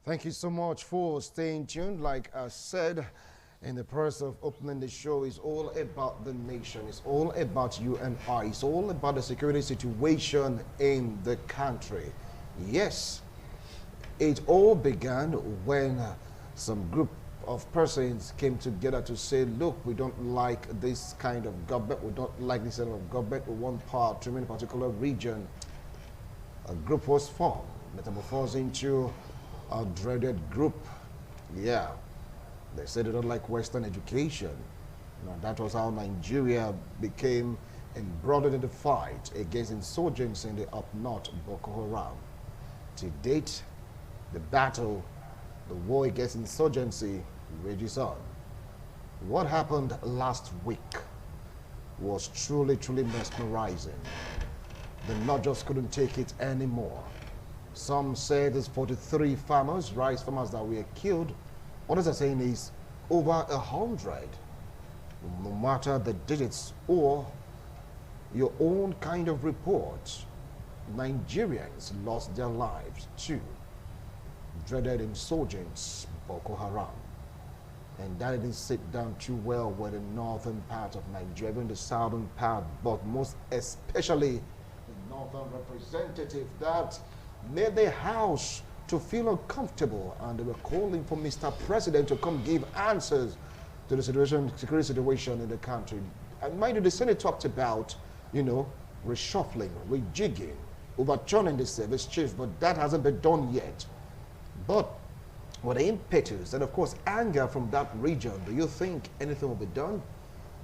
Thank you so much for staying tuned. Like I said, in the process of opening the show, it's all about the nation. It's all about you and I. It's all about the security situation in the country. Yes, it all began when some group of persons came together to say, look, we don't like this kind of government. We don't like this kind of government. We want power to remain in a particular region. A group was formed, metamorphosed into a dreaded group. Yeah, they said they don't like Western education. Now, that was how Nigeria became embroiled in the fight against insurgents in the up north, Boko Haram. To date, the battle, the war against insurgency rages on. What happened last week was truly, truly mesmerizing. The Northers couldn't take it anymore. Some say there's 43 farmers, rice farmers that were killed. Others are saying it's over 100. No matter the digits or your own kind of report, Nigerians lost their lives too. Dreaded insurgents, Boko Haram. And that didn't sit down too well with the northern part of Nigeria, even the southern part, but most especially the northern representative that made the House to feel uncomfortable, and they were calling for Mr. President to come give answers to the security situation in the country. And mind you, the Senate talked about, reshuffling, rejigging, overturning the service chief, but that hasn't been done yet. But with the impetus and, of course, anger from that region, do you think anything will be done?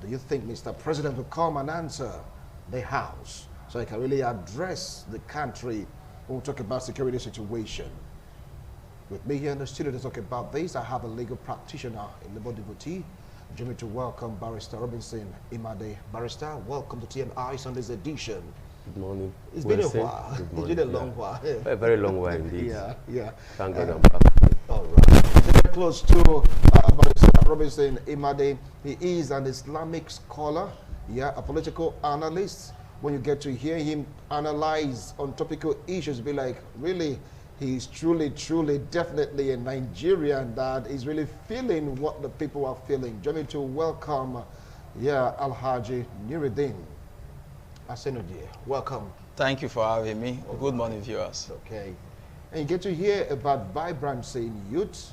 Do you think Mr. President will come and answer the House so he can really address the country when we talk about security situation? With me here in the studio to talk about this, I have a legal practitioner, a labor devotee. Join me to welcome Barrister Robinson Imade. Barrister, welcome to TMI Sunday's edition. Good morning. It's been a while. It's been a long while. A very long while indeed. Yeah. Thank God I'm back. All right. Very close to Barrister Robinson Imade. He is an Islamic scholar, a political analyst. When you get to hear him analyze on topical issues, be like, really, he's truly, truly, definitely a Nigerian that is really feeling what the people are feeling. Join me to welcome, Alhaji Nuruddin Asenudie. Welcome. Thank you for having me. Good morning, viewers. Okay. And you get to hear about vibrancy in youth,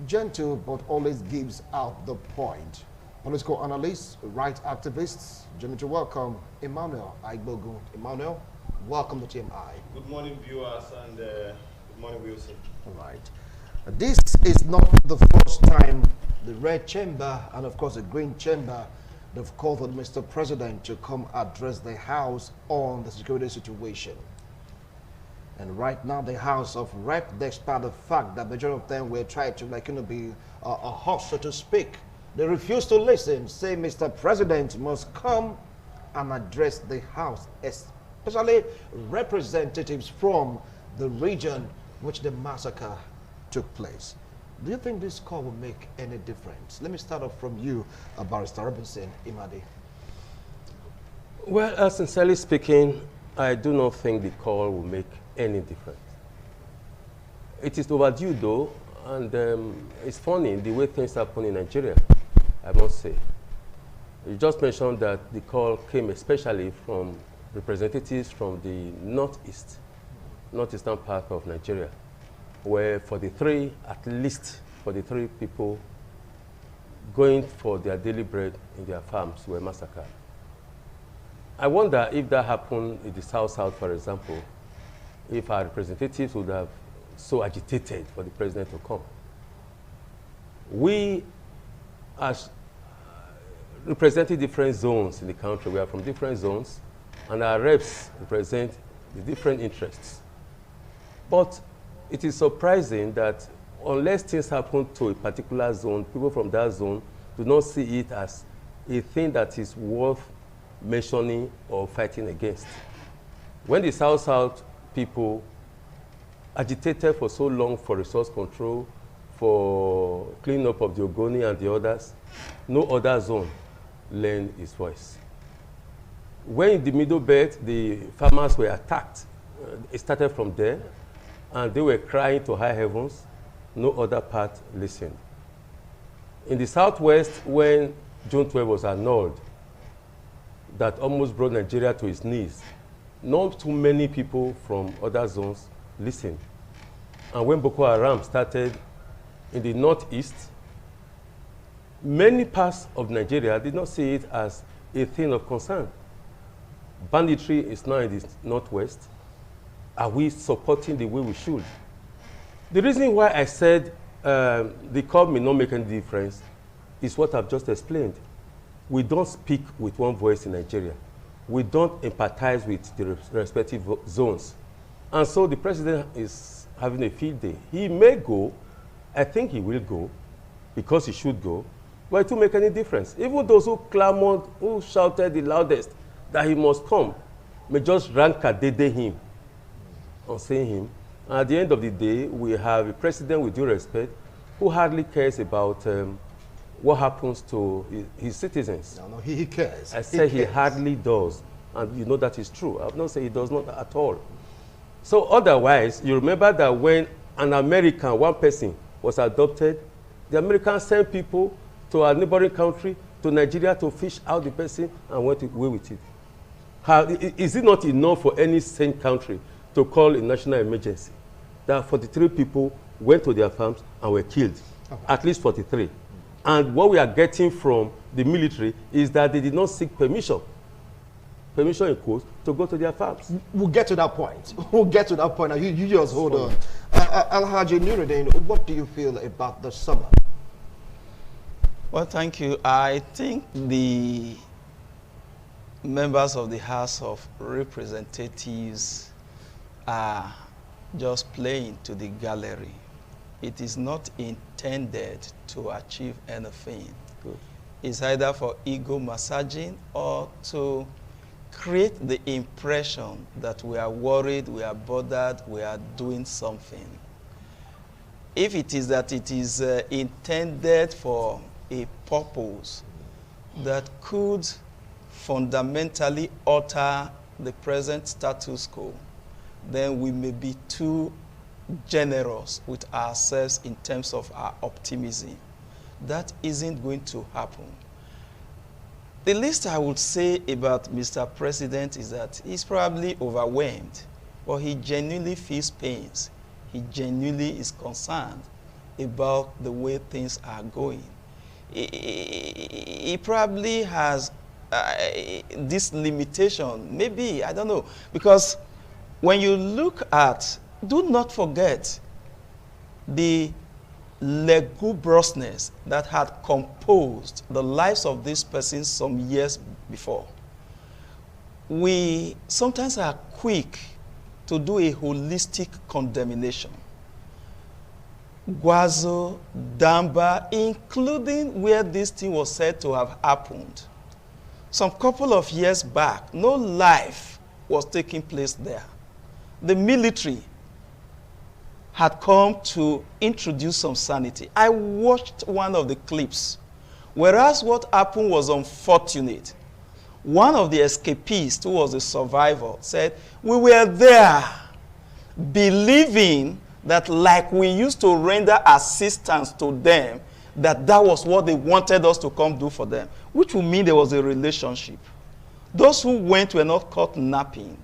gentle but always gives out the point. Political analysts, right activists. Join me to welcome Emmanuel Aigbogun. Emmanuel, welcome to TMI. Good morning, viewers, and good morning, Wilson. All right. This is not the first time the Red Chamber and, of course, the Green Chamber, they've called for Mr. President to come address the House on the security situation. And right now, the House of Rep, despite the fact that the majority of them were trying to, be a horse, so to speak, they refuse to listen, say Mr. President must come and address the House, especially representatives from the region which the massacre took place. Do you think this call will make any difference? Let me start off from you, Barrister Robinson Imade. Well, sincerely speaking, I do not think the call will make any difference. It is overdue, though, and it's funny the way things happen in Nigeria, I must say. You just mentioned that the call came especially from representatives from the northeastern part of Nigeria, where at least 43 people going for their daily bread in their farms were massacred. I wonder if that happened in the South, for example, if our representatives would have so agitated for the president to come. We, as representing different zones in the country, we are from different zones, and our reps represent the different interests. But it is surprising that unless things happen to a particular zone, people from that zone do not see it as a thing that is worth mentioning or fighting against. When the South people agitated for so long for resource control, for cleaning up of the Ogoni and the others, no other zone lent its voice. When in the Middle Belt, the farmers were attacked, it started from there, and they were crying to high heavens. no other part listened. In the Southwest, when June 12 was annulled, that almost brought Nigeria to its knees, not too many people from other zones listened. And when Boko Haram started in the Northeast, many parts of Nigeria did not see it as a thing of concern. Banditry is now in the Northwest. Are we supporting the way we should? The reason why I said the call may not make any difference is what I've just explained. We don't speak with one voice in Nigeria. We don't empathize with the respective zones. And so the president is having a field day. He may go, I think he will go, because he should go, but it won't make any difference. Even those who clamored, who shouted the loudest that he must come, may just rank-a-dede him on saying him. And at the end of the day, we have a president, with due respect, who hardly cares about what happens to his citizens. No, he cares. I said he hardly does, and you know that is true. I've not said he does not at all. So otherwise, you remember that when an American, one person, was adopted, the Americans sent people to a neighboring country, to Nigeria, to fish out the person and went away with it. Is it not enough for any sane country to call a national emergency? That 43 people went to their farms and were killed, at least 43. And what we are getting from the military is that they did not seek permission in quotes, to go to their farms. We'll get to that point. We'll get to that point. Now, you just hold on. Alhaji Nuruddin, what do you feel about the summer? Well, thank you. I think the members of the House of Representatives are just playing to the gallery. It is not intended to achieve anything. Good. It's either for ego massaging or to create the impression that we are worried, we are bothered, we are doing something. If it is that it is intended for a purpose that could fundamentally alter the present status quo, then we may be too generous with ourselves in terms of our optimism. That isn't going to happen. The least I would say about Mr. President is that he's probably overwhelmed, but he genuinely feels pains. He genuinely is concerned about the way things are going. He probably has this limitation, maybe, I don't know, because when you look at, do not forget the lugubriousness that had composed the lives of these persons some years before. We sometimes are quick to do a holistic condemnation. Gwazo, Damba, including where this thing was said to have happened. Some couple of years back, no life was taking place there. The military had come to introduce some sanity. I watched one of the clips. Whereas what happened was unfortunate, one of the escapees, who was a survivor, said, we were there believing that like we used to render assistance to them, that was what they wanted us to come do for them, which would mean there was a relationship. Those who went were not caught napping,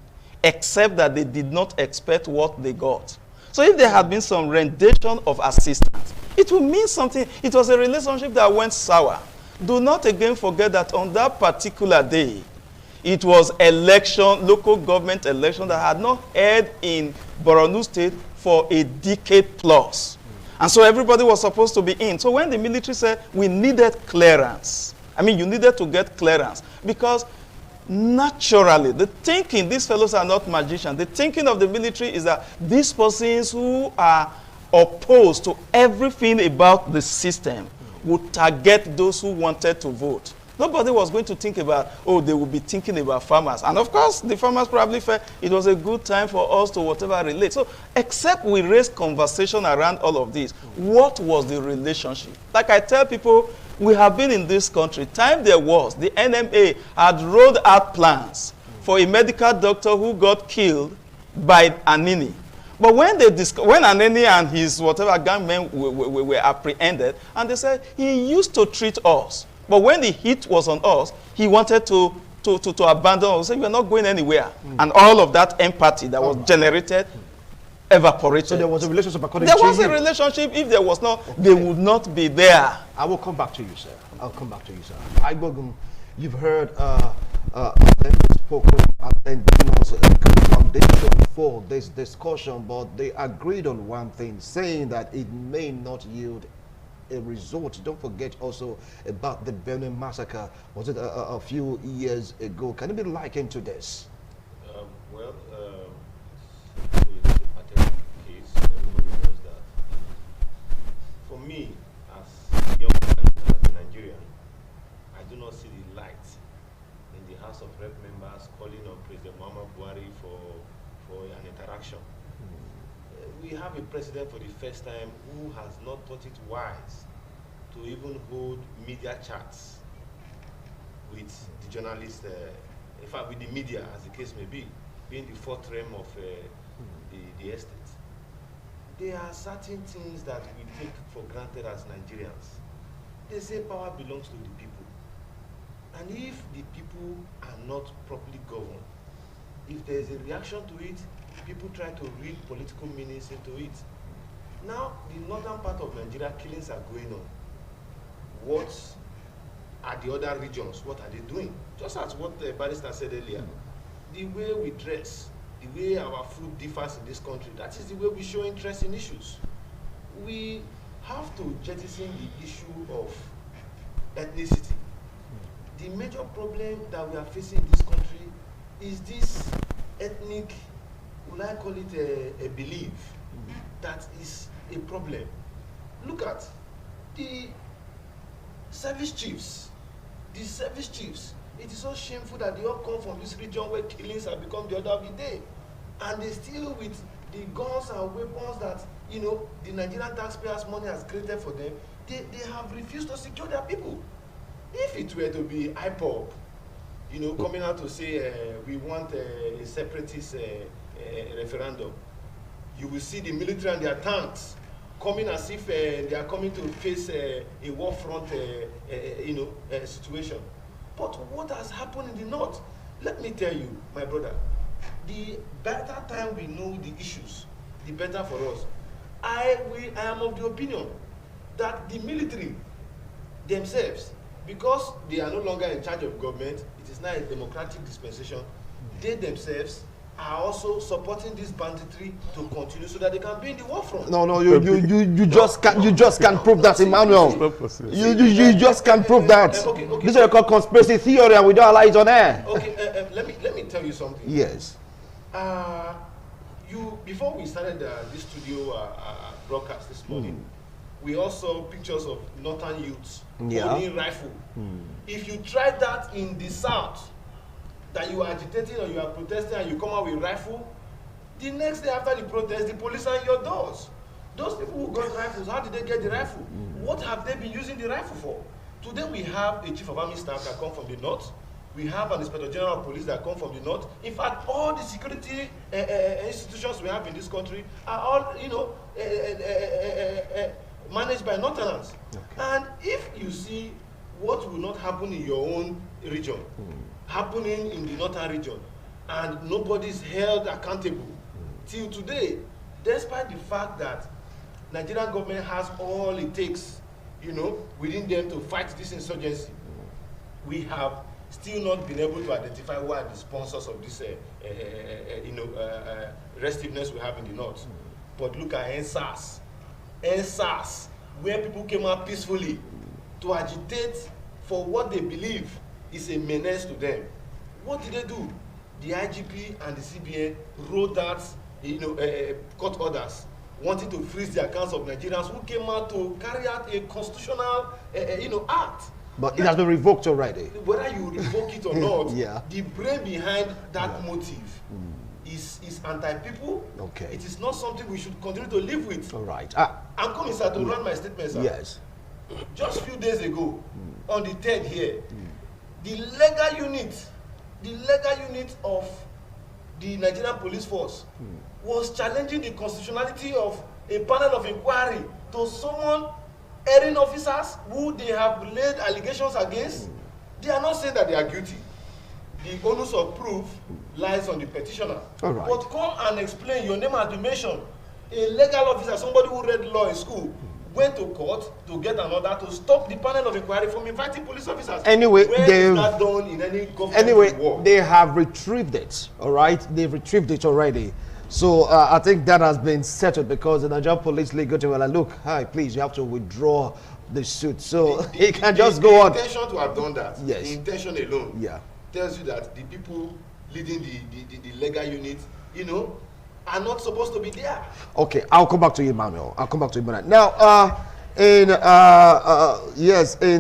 except that they did not expect what they got. So if there had been some rendition of assistance, it would mean something. It was a relationship that went sour. Do not again forget that on that particular day, it was election, local government election that had not held in Borno State for a decade plus. And so everybody was supposed to be in. So when the military said we needed clearance, I mean, you needed to get clearance because naturally, the thinking, these fellows are not magicians. The thinking of the military is that these persons who are opposed to everything about the system would target those who wanted to vote. Nobody was going to think about, oh, they would be thinking about farmers. And of course, the farmers probably felt it was a good time for us to whatever relate. So, except we raised conversation around all of this, what was the relationship? Like I tell people, we have been in this country. Time there was, the NMA had rolled out plans for a medical doctor who got killed by Anini. But when when Aneni and his whatever gunmen were apprehended, and they said he used to treat us, but when the heat was on us, he wanted to abandon us. Say we are not going anywhere, and all of that empathy that was generated evaporated. So there was a relationship according there to was you? a relationship. If there was not, they would not be there. I will come back to you, sir. I'll come back to you, sir. Igbogum, you've heard them spoken and then giving us a good foundation for this discussion, but they agreed on one thing, saying that it may not yield a result. Don't forget also about the Benin massacre. Was it a few years ago? Can it be likened to this? Well, it's a pathetic case. Everybody knows that. For me, as a young man, as a Nigerian, I do not see the light in the House of Rep members calling on President Muhammad Buhari for an interaction. We have a president for the first time who has not thought it wise to even hold media chats with the journalists, in fact with the media as the case may be, being the fourth realm of the estate. There are certain things that we take for granted as Nigerians. They say power belongs to the people. And if the people are not properly governed, if there is a reaction to it, people try to read political meanings into it. Now, the northern part of Nigeria, killings are going on. What are the other regions? What are they doing? Just as what the barrister said earlier, the way we dress, the way our food differs in this country, that is the way we show interest in issues. We have to jettison the issue of ethnicity. The major problem that we are facing in this country is this ethnic, will I call it a belief, that is a problem. Look at the service chiefs. The service chiefs, it is so shameful that they all come from this region where killings have become the order of the day. And they still with the guns and weapons that, you know, the Nigerian taxpayers' money has created for them, they have refused to secure their people. If it were to be IPOB, you know, coming out to say we want a separatist referendum, you will see the military and their tanks coming as if they are coming to face a war front situation. But what has happened in the north? Let me tell you, my brother, the better time we know the issues, the better for us. I am of the opinion that the military themselves, because they are no longer in charge of government, it is now a democratic dispensation, they themselves are also supporting this banditry to continue so that they can be in the war front. No, you just can't prove that, Emmanuel. You just can't prove that. Okay. This is called conspiracy theory, and we don't allow it on air. Okay, let me tell you something. Yes. Before we started this studio broadcast this morning, we also saw pictures of northern youths holding rifle. If you try that in the south, that you are agitating or you are protesting and you come out with rifle, the next day after the protest, the police are in your doors. Those people who got rifles, how did they get the rifle? What have they been using the rifle for? Today we have a chief of army staff that come from the north. We have an inspector general of police that come from the north. In fact, all the security institutions we have in this country are all, you know, managed by northerners. Okay. And if you see what will not happen in your own region, happening in the northern region, and nobody is held accountable till today, despite the fact that Nigerian government has all it takes, you know, within them to fight this insurgency, we have still not been able to identify who are the sponsors of this, restiveness we have in the north. But look at NSAS, where people came out peacefully to agitate for what they believe is a menace to them. What did they do? The IGP and the CBN wrote that, court orders wanting to freeze the accounts of Nigerians who came out to carry out a constitutional, act. But it has been revoked already. Whether you revoke it or not, yeah. The brain behind that motive is anti-people. Okay. It is not something we should continue to live with. All right. I'm coming, sir, to run my statement, sir. Yes. Just a few days ago, on the 3rd here, the legal unit of the Nigerian police force was challenging the constitutionality of a panel of inquiry to someone erring officers who they have laid allegations against. They are not saying that they are guilty. The onus of proof lies on the petitioner. All right. But come and explain, your name has been mentioned. A legal officer, somebody who read law in school, went to court to get an order to stop the panel of inquiry from inviting police officers. Anyway, where is that done in any government anyway, they have retrieved it, all right? They've retrieved it already. So I think that has been settled because the Nigerian police legal team were like, look, hi, please, you have to withdraw the suit. So he can just go on. The intention to have done that, yes. The intention alone, yeah, tells you that the people leading the legal unit, you know, are not supposed to be there. Okay, I'll come back to you, Emmanuel. I'll come back to you, Emmanuel. Now, in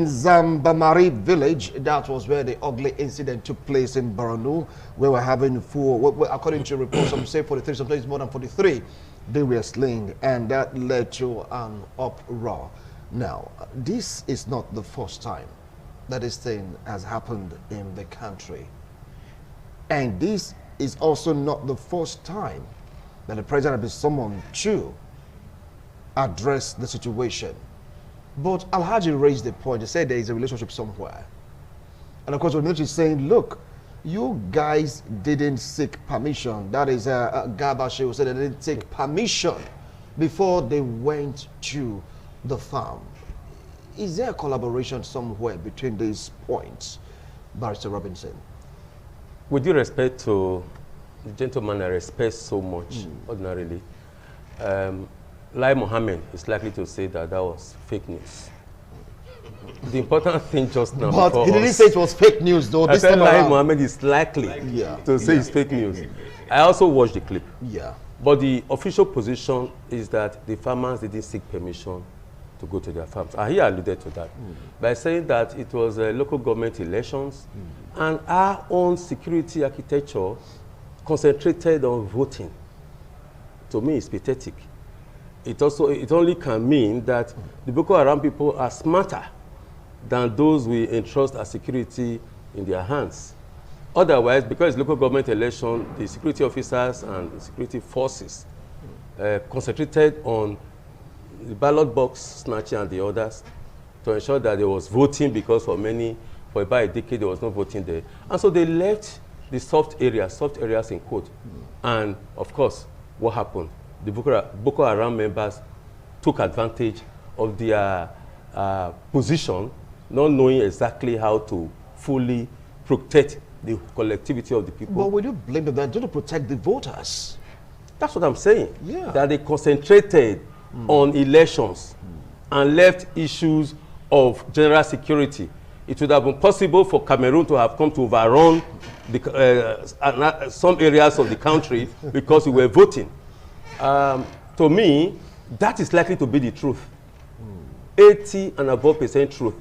Zambamari village, that was where the ugly incident took place in Borno, where we're having according to reports, some say 43, some places more than 43, they were slain, and that led to an uproar. Now, this is not the first time that this thing has happened in the country, and this is also not the first time that the president has been summoned to address the situation. But Alhaji raised the point. He said there is a relationship somewhere. And of course, we're not saying, look, you guys didn't seek permission. That is Gabashi who said they didn't take permission before they went to the farm. Is there a collaboration somewhere between these points, Barrister Robinson? With due respect to the gentleman I respect so much, ordinarily, Lai Mohammed is likely to say that that was fake news. The important thing just now, but he didn't say it was fake news, though. I said Lai Mohammed is likely to say it's fake news. I also watched the clip. Yeah. But the official position is that the farmers didn't seek permission to go to their farms. And he alluded to that by saying that it was local government elections and our own security architecture concentrated on voting. To me, it's pathetic. It only can mean that the Boko Haram people are smarter than those we entrust our security in their hands. Otherwise, because it's local government election, the security officers and the security forces concentrated on the ballot box snatching and the others to ensure that there was voting, because for about a decade there was no voting there. And so they left the soft areas in quote. And of course, what happened? The Boko Haram members took advantage of their position, not knowing exactly how to fully protect the collectivity of the people. But will you blame them to protect the voters? That's what I'm saying. Yeah. That they concentrated on elections and left issues of general security. It would have been possible for Cameroon to have come to overrun some areas of the country because we were voting. To me, that is likely to be the truth. 80 and above % truth.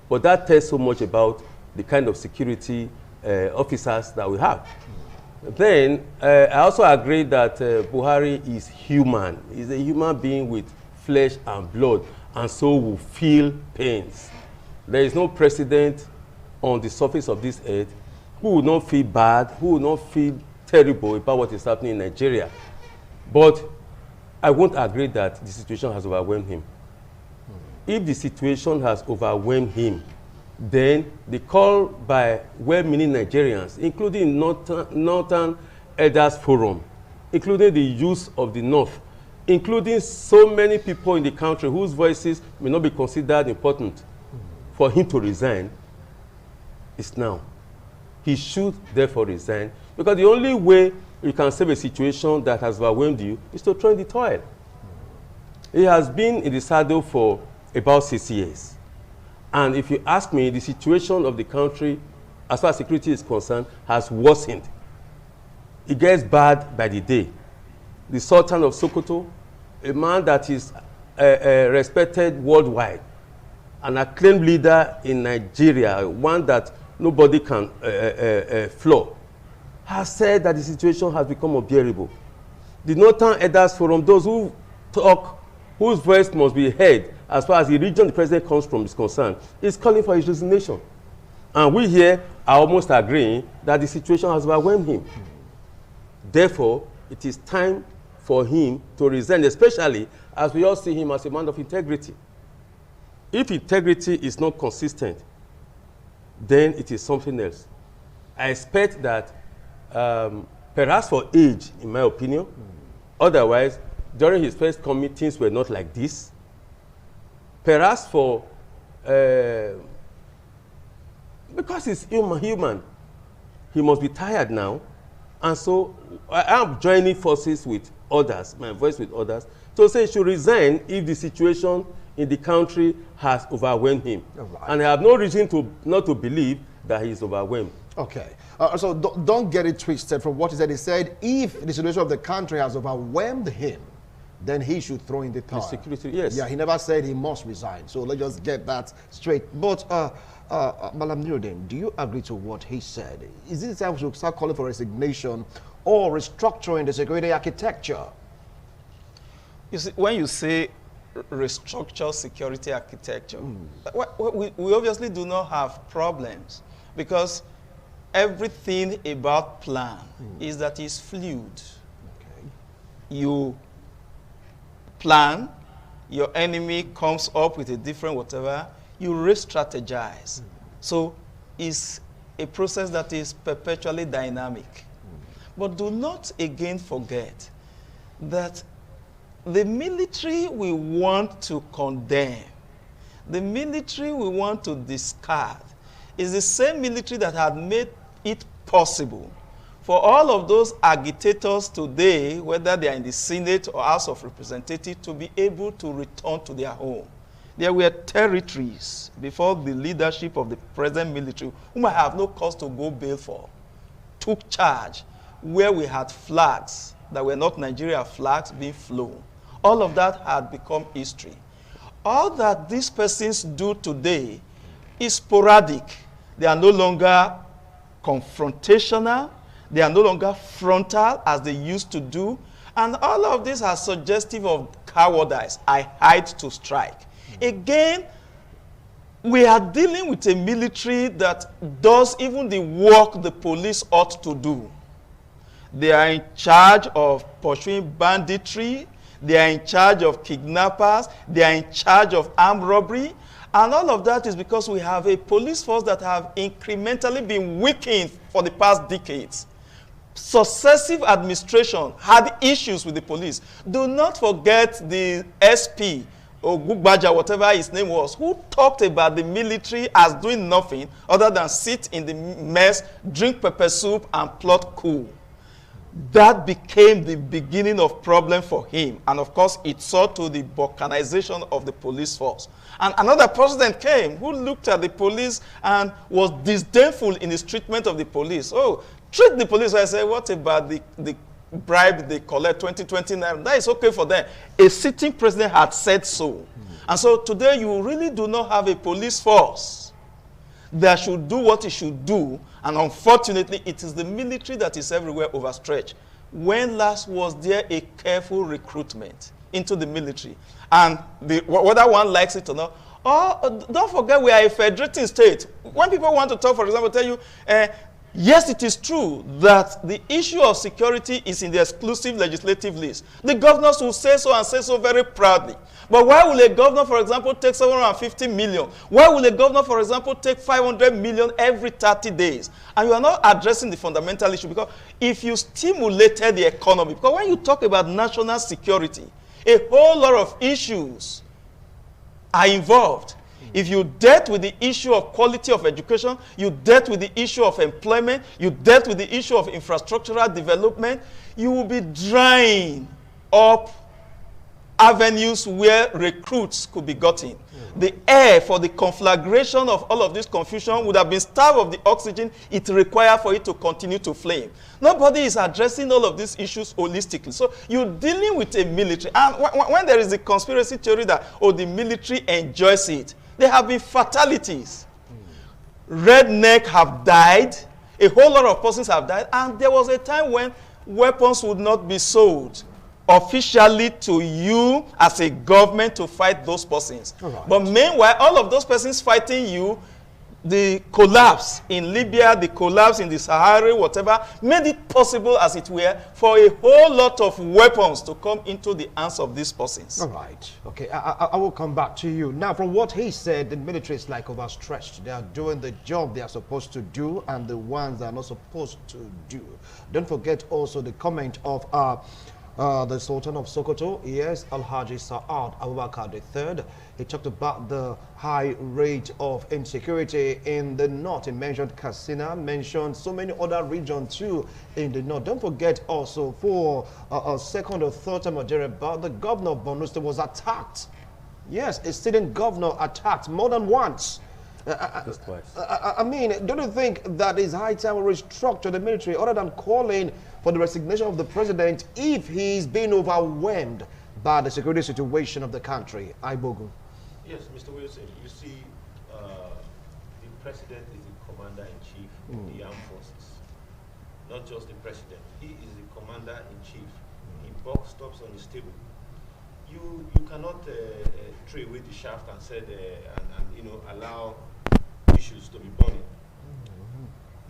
But that tells so much about the kind of security officers that we have. Then, I also agree that Buhari is human. He's a human being with flesh and blood, and so will feel pains. There is no president on the surface of this earth who will not feel bad, who will not feel terrible about what is happening in Nigeria. But I won't agree that the situation has overwhelmed him. If the situation has overwhelmed him, then the call by well-meaning Nigerians, including Northern Elders Forum, including the youth of the North, including so many people in the country whose voices may not be considered important, for him to resign, is now. He should therefore resign, because the only way you can save a situation that has overwhelmed you is to throw in the toil. He has been in the saddle for about 6 years. And if you ask me, the situation of the country, as far as security is concerned, has worsened. It gets bad by the day. The Sultan of Sokoto, a man that is respected worldwide, an acclaimed leader in Nigeria, one that nobody can floor, has said that the situation has become unbearable. The Northern Elders Forum, those who talk, whose voice must be heard as far as the region the president comes from is concerned, is calling for his resignation. And we here are almost agreeing that the situation has overwhelmed him. Therefore, it is time for him to resign, especially as we all see him as a man of integrity. If integrity is not consistent, then it is something else. I expect that perhaps for age, in my opinion, otherwise, during his first coming, things were not like this. Perhaps for, because he's human, he must be tired now. And so I am joining forces with others, my voice with others, to say he should resign if the situation in the country has overwhelmed him. Right. And I have no reason not to believe that he is overwhelmed. Okay. So don't get it twisted from what he said. He said if the situation of the country has overwhelmed him, then he should throw in the towel. The security, yes. Yeah, he never said he must resign. So let's just get that straight. But Malam Nuruddin, do you agree to what he said? Is it time to start calling for resignation or restructuring the security architecture? You see, when you say restructure security architecture, we obviously do not have problems, because everything about plan is that it's fluid. Okay. You plan, your enemy comes up with a different whatever, you re-strategize. So it's a process that is perpetually dynamic. But do not again forget that the military we want to condemn, the military we want to discard, is the same military that had made it possible for all of those agitators today, whether they are in the Senate or House of Representatives, to be able to return to their home. There were territories before the leadership of the present military, whom I have no cause to go bail for, took charge, where we had flags that were not Nigeria flags being flown. All of that had become history. All that these persons do today is sporadic. They are no longer confrontational. They are no longer frontal as they used to do. And all of this are suggestive of cowardice. I hide to strike. Again, we are dealing with a military that does even the work the police ought to do. They are in charge of pursuing banditry. They are in charge of kidnappers. They are in charge of armed robbery. And all of that is because we have a police force that have incrementally been weakened for the past decades. Successive administration had issues with the police. Do not forget the SP, or Gugbaja, whatever his name was, who talked about the military as doing nothing other than sit in the mess, drink pepper soup, and plot coup. That became the beginning of problem for him. And of course, it saw to the balkanization of the police force. And another president came who looked at the police and was disdainful in his treatment of the police. Oh, treat the police. I said, what about the bribe they collect, 2020? That is okay for them. A sitting president had said so. And so today you really do not have a police force that should do what it should do. And unfortunately, it is the military that is everywhere overstretched. When last was there a careful recruitment into the military? And whether one likes it or not, don't forget we are a federating state. When people want to talk, for example, tell you, yes, it is true that the issue of security is in the exclusive legislative list. The governors will say so and say so very proudly. But why will a governor, for example, take 750 million? Why will a governor, for example, take 500 million every 30 days? And you are not addressing the fundamental issue, because if you stimulated the economy, because when you talk about national security, a whole lot of issues are involved. If you dealt with the issue of quality of education, you dealt with the issue of employment, you dealt with the issue of infrastructural development, you will be drying up avenues where recruits could be gotten. The air for the conflagration of all of this confusion would have been starved of the oxygen it required for it to continue to flame. Nobody is addressing all of these issues holistically. So you're dealing with a military. And when there is a conspiracy theory that, oh, the military enjoys it, there have been fatalities. Redneck have died. A whole lot of persons have died. And there was a time when weapons would not be sold officially to you as a government to fight those persons. Right. But meanwhile, all of those persons fighting you the collapse in Libya, the collapse in the Sahara, whatever, made it possible, as it were, for a whole lot of weapons to come into the hands of these persons. All right. Okay, I will come back to you. Now, from what he said, the military is like overstretched. They are doing the job they are supposed to do and the ones they are not supposed to do. Don't forget also the comment of the Sultan of Sokoto, yes, Alhaji Sa'ad Abubakar III. He talked about the high rate of insecurity in the north. He mentioned Katsina, mentioned so many other regions too in the north. Don't forget also for a second or third time about the governor of Borno State was attacked. Yes, a sitting governor attacked more than once. Just twice. I mean, don't you think that is high time we restructure the military other than calling for the resignation of the president if he's being overwhelmed by the security situation of the country? Ibogu. Yes, Mr. Wilson, you see, the president is the commander-in-chief of the armed forces. Not just the president. He is the commander-in-chief. He buck stops on his table. You cannot throw away the shaft and said and allow issues to be burning.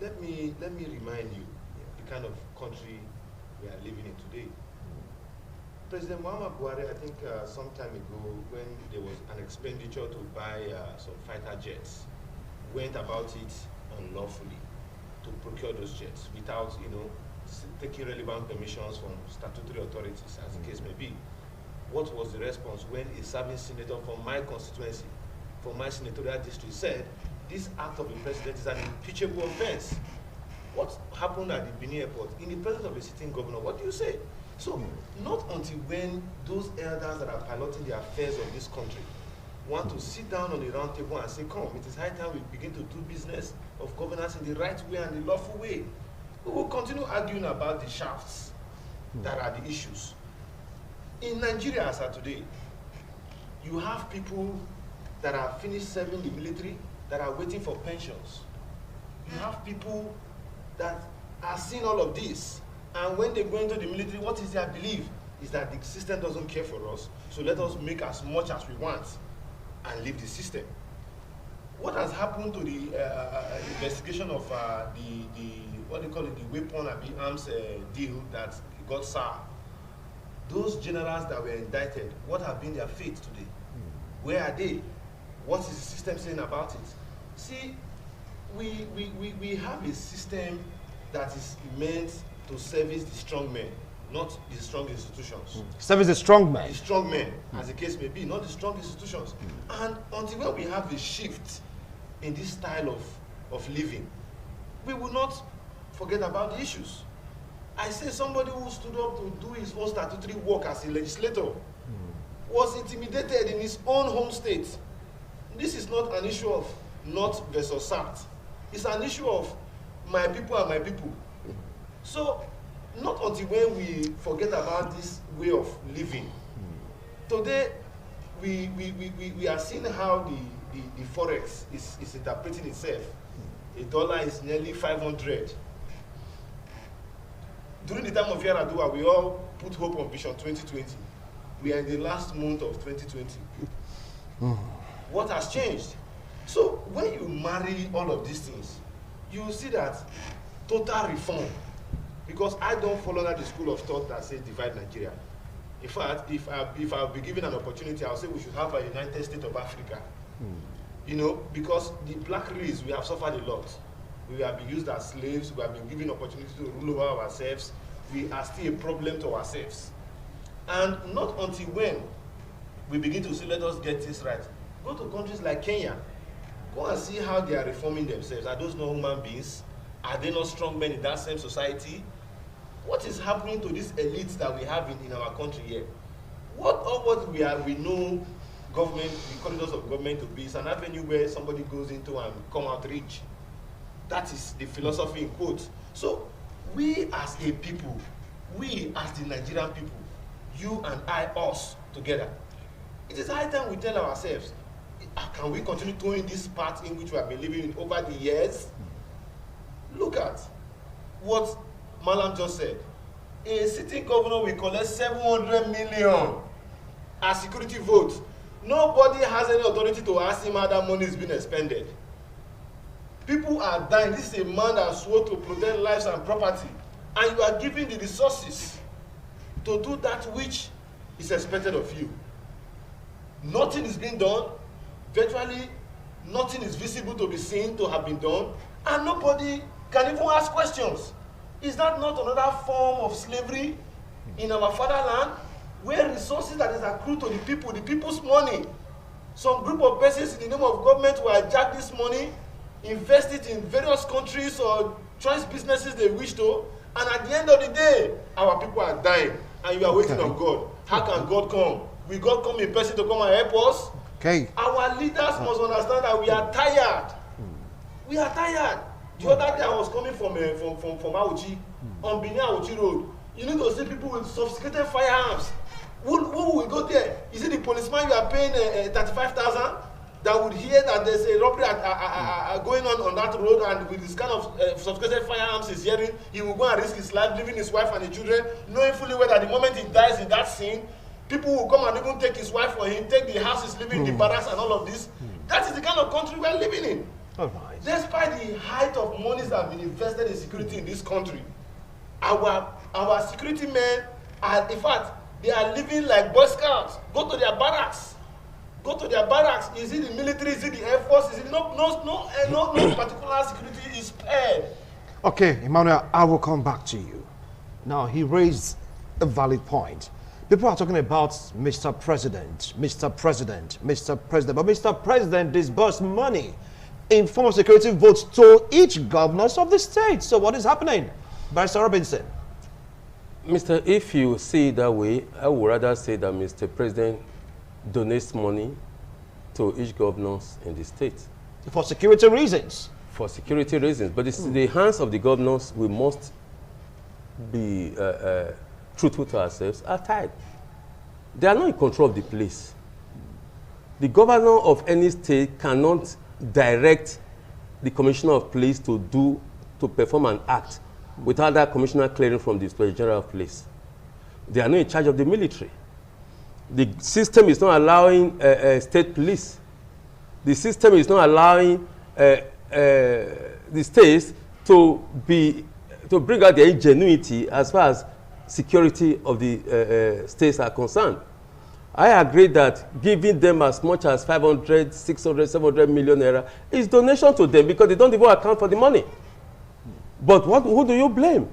Let me remind you the kind of country we are living in today. President Muhammad Buhari, I think some time ago, when there was an expenditure to buy some fighter jets, went about it unlawfully to procure those jets without, taking relevant permissions from statutory authorities, as the case may be. What was the response when a serving senator from my constituency, from my senatorial district, said this act of the president is an impeachable offense? What happened at the Benin airport in the presence of a sitting governor? What do you say? So, not until when those elders that are piloting the affairs of this country want to sit down on the round table and say, come, it is high time we begin to do business of governance in the right way and the lawful way. We will continue arguing about the shafts that are the issues. In Nigeria as of today, you have people that are finished serving the military that are waiting for pensions. You have people that are seeing all of this, and when they go into the military, what is their belief? Is that the system doesn't care for us, so let us make as much as we want and leave the system. What has happened to the investigation of what they call it, the weapon and the arms deal that got sour? Those generals that were indicted, what have been their fate today? Where are they? What is the system saying about it? See, we have a system that is meant to service the strong men, not the strong institutions. Service the strong man. The strong men, as the case may be, not the strong institutions. And until when we have a shift in this style of living, we will not forget about the issues. I say somebody who stood up to do his own statutory work as a legislator was intimidated in his own home state. This is not an issue of North versus South. It's an issue of my people and my people. So, not until when we forget about this way of living. Today, we are seeing how the forex is interpreting itself. A dollar is nearly 500. During the time of Yaradua, we all put hope on Vision 2020. We are in the last month of 2020. What has changed? So when you marry all of these things, you see that total reform. Because I don't follow that the school of thought that says divide Nigeria. In fact, if I'll be given an opportunity, I'll say we should have a United States of Africa. Because the black race, we have suffered a lot. We have been used as slaves, we have been given opportunity to rule over ourselves. We are still a problem to ourselves. And not until when we begin to say, let us get this right. Go to countries like Kenya. Go and see how they are reforming themselves. Are those not human beings? Are they not strong men in that same society? What is happening to these elites that we have in our country here? What we know government, the corridors of government to be, is an avenue where somebody goes into and come out rich. That is the philosophy in quotes. So we as a people, we as the Nigerian people, you and I, us, together, it is high time we tell ourselves, can we continue doing this path in which we have been living in over the years? Look at what Malam just said. A sitting governor will collect 700 million as security votes. Nobody has any authority to ask him how that money is being expended. People are dying. This is a man that swore to protect lives and property, and you are giving the resources to do that which is expected of you. Nothing is being done. Virtually nothing is visible to be seen to have been done, and nobody can even ask questions. Is that not another form of slavery in our fatherland, where resources that is accrued to the people's money, some group of persons in the name of government will hijack this money, invest it in various countries or choice businesses they wish to, and at the end of the day, our people are dying, and you are waiting on God. How can God come? Will God come in person to come and help us? Okay. Our leaders must understand that we are tired. We are tired. The other day I was coming from Auchi, on Benin Auchi Road. You need to see people with sophisticated firearms. Who will go there? Is it the policeman you are paying 35,000 that would hear that there's a robbery going on that road, and with this kind of sophisticated firearms he's hearing, he will go and risk his life, leaving his wife and the children, knowing fully well that the moment he dies in that scene, people will come and even take his wife for him, take the house he's living in, the barracks and all of this. That is the kind of country we are living in. All right. Despite the height of monies that have been invested in security in this country, our security men are, in fact, they are living like Boy Scouts. Go to their barracks. Go to their barracks. Is it the military? Is it the Air Force? Is it no particular security is spared. Okay, Emmanuel, I will come back to you. Now, he raised a valid point. People are talking about Mr. President, Mr. President, Mr. President. But Mr. President disbursed money in form of security votes to each governors of the state. So what is happening? Barrister Robinson. Mr. If you see it that way, I would rather say that Mr. President donates money to each governors in the state. For security reasons. For security reasons. But the hands of the governors, we must be truthful to ourselves, are tied. They are not in control of the place. The governor of any state cannot direct the commissioner of police to perform an act without that commissioner clearing from the Inspector General of Police. They are not in charge of the military. The system is not allowing state police. The system is not allowing the states to bring out their ingenuity as far as security of the states are concerned. I agree that giving them as much as 500, 600, 700 million naira is donation to them because they don't even account for the money. But who do you blame?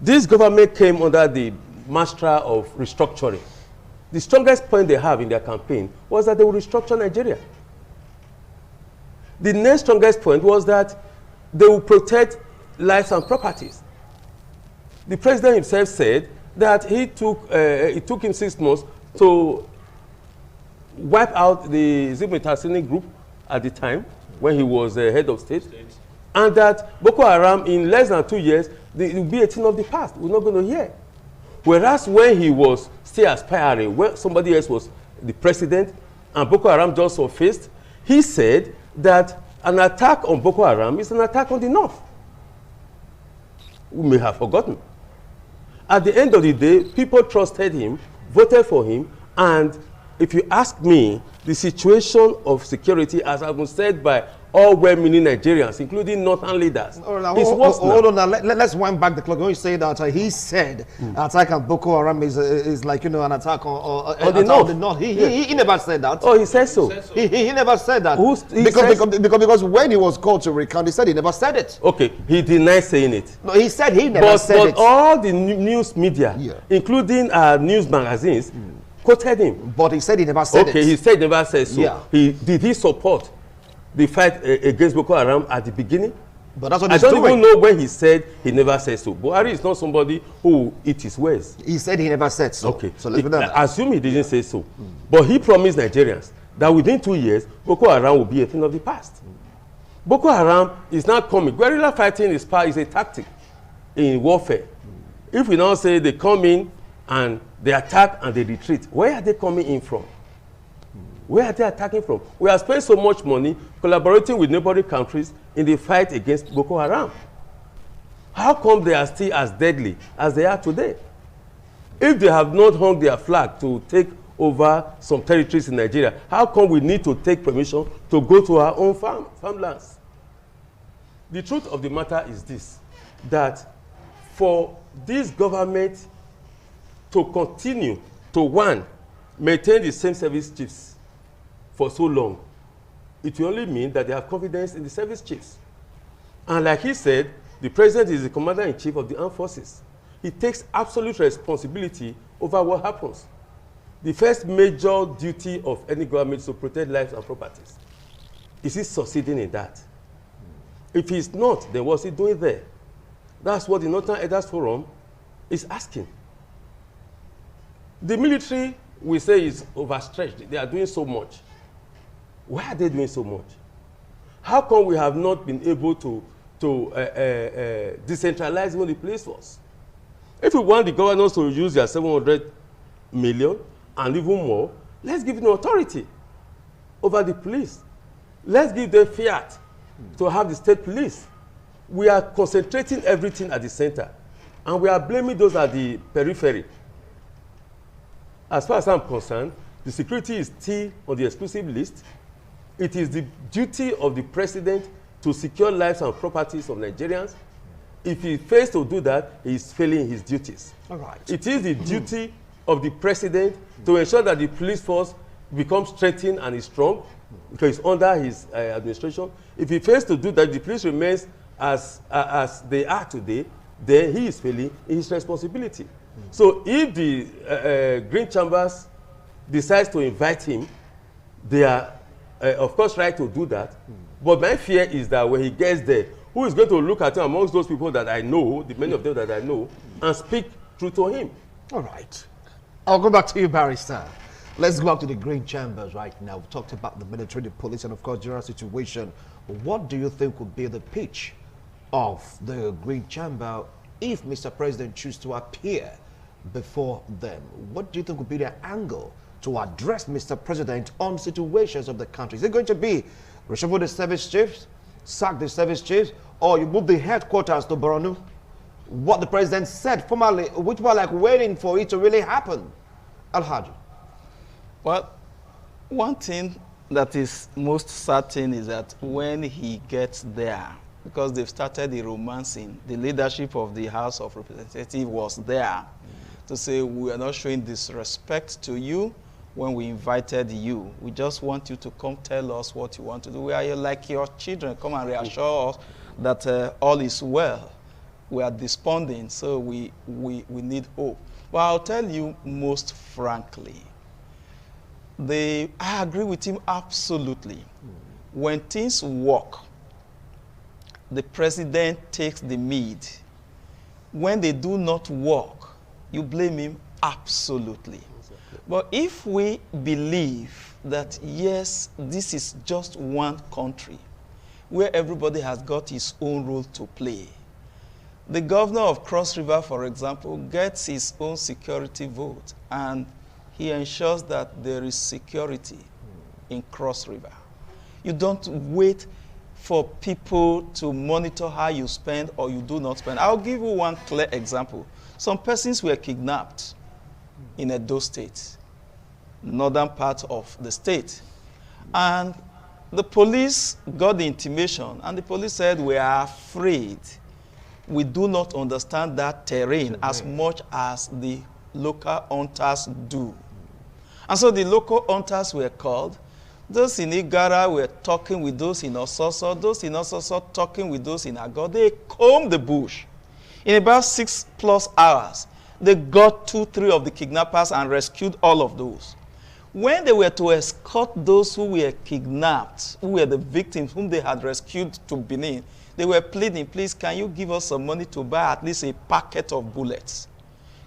This government came under the mantra of restructuring. The strongest point they have in their campaign was that they would restructure Nigeria. The next strongest point was that they will protect lives and properties. The president himself said that it took him 6 months to wipe out the Zimmi group at the time when he was head of state. And that Boko Haram, in less than 2 years, it will be a thing of the past. We're not going to hear. Whereas when he was still aspiring, when somebody else was the president and Boko Haram just surfaced, he said that an attack on Boko Haram is an attack on the north. We may have forgotten. At the end of the day, people trusted him, voted for him, and if you ask me, the situation of security, as has been said by all well-meaning Nigerians, including northern leaders, is worse now. Hold on now. Let's wind back the clock. When you say that he said attack on Boko Haram is like, you know, an attack on the north. He never said that. Oh, he said so. He never said that. Because when he was called to recount, he said he never said it. Okay, he denied saying it. No, he said he never said it. But all the news media, including news magazines, quoted him. But he said he never said it. Okay, he said he never said so. Yeah. Did he support the fight against Boko Haram at the beginning? But that's what he's doing. I don't even know when he said he never said so. Buhari is not somebody who will eat his words. He said he never said so. Okay, so let's put that. Assume he didn't say so. But he promised Nigerians that within 2 years, Boko Haram will be a thing of the past. Boko Haram is not coming. Guerrilla fighting is a tactic in warfare. If we now say they come in and they attack and they retreat, where are they coming in from? Where are they attacking from? We have spent so much money collaborating with neighboring countries in the fight against Boko Haram. How come they are still as deadly as they are today? If they have not hung their flag to take over some territories in Nigeria, how come we need to take permission to go to our own farmlands? The truth of the matter is this, that for this government to continue to, one, maintain the same service chiefs for so long, it will only mean that they have confidence in the service chiefs. And like he said, the president is the commander-in-chief of the armed forces. He takes absolute responsibility over what happens. The first major duty of any government is to protect lives and properties. Is he succeeding in that? If he's not, then what's he doing there? That's what the Northern Elders Forum is asking. The military, we say, is overstretched. They are doing so much. Why are they doing so much? How come we have not been able to decentralize even the police force? If we want the governors to use their 700 million and even more, let's give them authority over the police. Let's give them fiat to have the state police. We are concentrating everything at the center, and we are blaming those at the periphery. As far as I'm concerned, the security is still on the exclusive list. It is the duty of the president to secure lives and properties of Nigerians. If he fails to do that, he is failing his duties. All right. It is the duty of the president to ensure that the police force becomes strengthened and is strong, because it's under his administration. If he fails to do that, the police remains as they are today, then he is failing in his responsibility. So if the Green Chambers decides to invite him, they are, of course, right to do that. But my fear is that when he gets there, who is going to look at him amongst those people that I know, the many of them that I know, and speak true to him? All right. I'll go back to you, Barrister. Let's go back to the Green Chambers right now. We've talked about the military, the police, and of course, general situation. What do you think would be the pitch of the Green Chamber if Mr. President chooses to appear before them? What do you think would be their angle to address Mr. President on situations of the country? Is it going to be reshuffle the service chiefs, sack the service chiefs, or you move the headquarters to Borno? What the president said formally, which were like waiting for it to really happen. Alhaji. Well, one thing that is most certain is that when he gets there, because they've started the romancing, the leadership of the House of Representatives was there to say, we are not showing disrespect to you when we invited you. We just want you to come tell us what you want to do. We are like your children. Come and reassure us that all is well. We are desponding, so we need hope. But I'll tell you most frankly, I agree with him absolutely. When things work, the president takes the lead. When they do not work, you blame him absolutely. Exactly. But if we believe that, yes, this is just one country where everybody has got his own role to play, the governor of Cross River, for example, gets his own security vote, and he ensures that there is security in Cross River. You don't wait for people to monitor how you spend or you do not spend. I'll give you one clear example. Some persons were kidnapped in Edo State, northern part of the state. And the police got the intimation, and the police said, we are afraid. We do not understand that terrain as much as the local hunters do. And so the local hunters were called. Those in Igara were talking with those in Ososo. Those in Ososo talking with those in Agor. They combed the bush. In about 6+ hours, they got 2-3 of the kidnappers and rescued all of those. When they were to escort those who were kidnapped, who were the victims whom they had rescued to Benin, they were pleading, please, can you give us some money to buy at least a packet of bullets?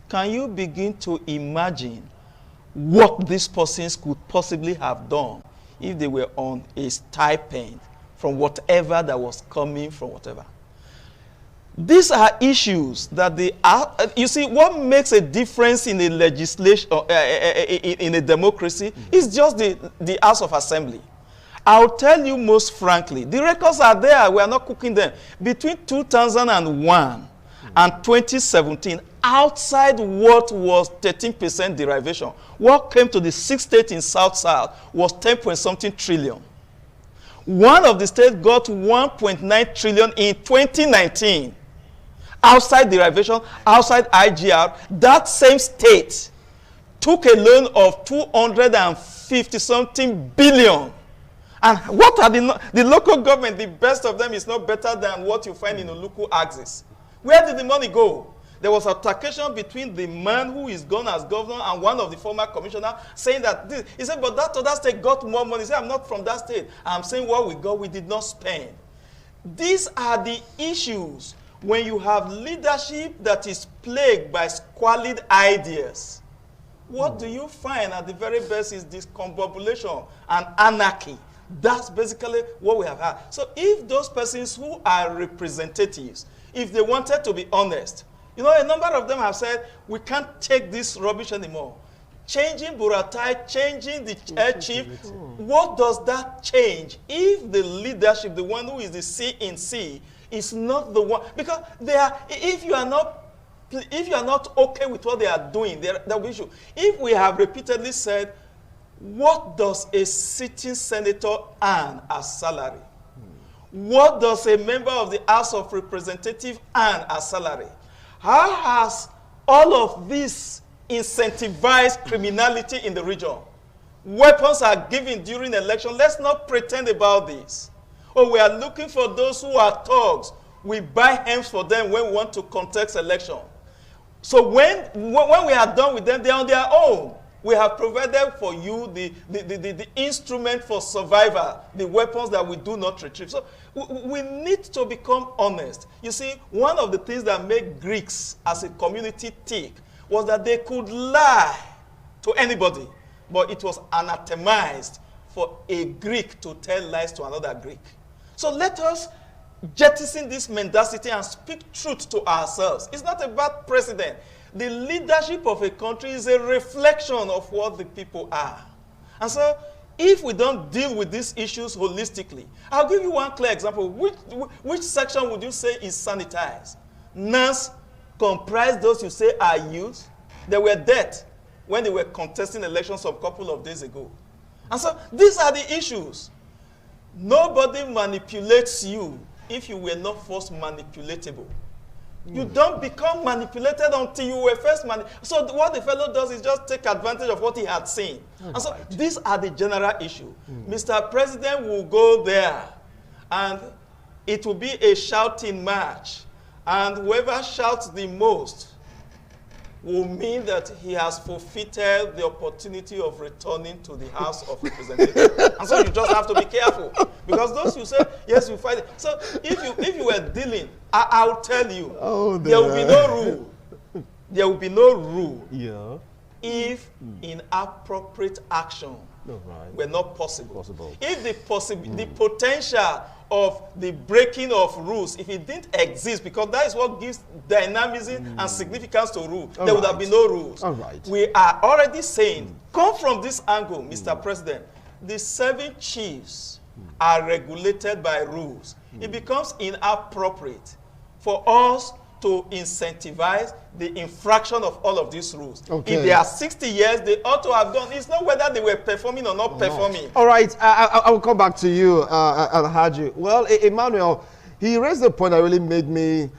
Can you begin to imagine what these persons could possibly have done if they were on a stipend from whatever that was coming from whatever? These are issues that they are, you see, what makes a difference in a legislation, in a democracy, is just the House of Assembly. I'll tell you most frankly, the records are there, we are not cooking them. Between 2001 and 2017, outside what was 13% derivation, what came to the 6 states in South-South was 10 point something trillion. One of the states got 1.9 trillion in 2019. Outside derivation, outside IGR, that same state took a loan of 250-something billion. And what are the local government? The best of them is not better than what you find in the local axis. Where did the money go? There was altercation between the man who is gone as governor and one of the former commissioners saying that this. He said, but that other state got more money. He said, I'm not from that state. I'm saying what we got, we did not spend. These are the issues when you have leadership that is plagued by squalid ideas. What do you find at the very best is discombobulation and anarchy. That's basically what we have had. So if those persons who are representatives, if they wanted to be honest, you know, a number of them have said, we can't take this rubbish anymore. Changing Buratai, changing the chief, what does that change? If the leadership, the one who is the C in C, is not the one, because they are, if you are not okay with what they are doing, there will be issue. If we have repeatedly said, what does a sitting senator earn as salary? What does a member of the House of Representatives earn as salary? How has all of this incentivized criminality in the region? Weapons are given during election. Let's not pretend about this. Oh, we are looking for those who are thugs. We buy hams for them when we want to contest election. So when we are done with them, they are on their own. We have provided for you the instrument for survival, the weapons that we do not retrieve. So we need to become honest. You see, one of the things that made Greeks as a community tick was that they could lie to anybody, but it was anathemized for a Greek to tell lies to another Greek. So let us jettison this mendacity and speak truth to ourselves. It's not about president. The leadership of a country is a reflection of what the people are. And so, if we don't deal with these issues holistically, I'll give you one clear example. Which section would you say is sanitized? Nurse comprise those you say are youth. They were dead when they were contesting elections a couple of days ago. And so, these are the issues. Nobody manipulates you if you were not first manipulatable. You don't become manipulated until you were first manipulated. So what the fellow does is just take advantage of what he had seen. And so these are the general issue. Mr. President will go there and it will be a shouting match. And whoever shouts the most will mean that he has forfeited the opportunity of returning to the House of Representatives. And so you just have to be careful. Because those who say, yes, you fight it. So if you were dealing, I'll tell you, there will be no rule. There will be no rule if inappropriate action were not possible. If the potential of the breaking of rules, if it didn't exist, because that is what gives dynamism and significance to rule, there would have been no rules. We are already saying, come from this angle, Mr. President, the 7 chiefs are regulated by rules. It becomes inappropriate for us to incentivize the infraction of all of these rules. If they are 60 years, they ought to have done. It's not whether they were performing or not performing. All right, I will come back to you, Alhaji. Well, Emmanuel, he raised a point that really made me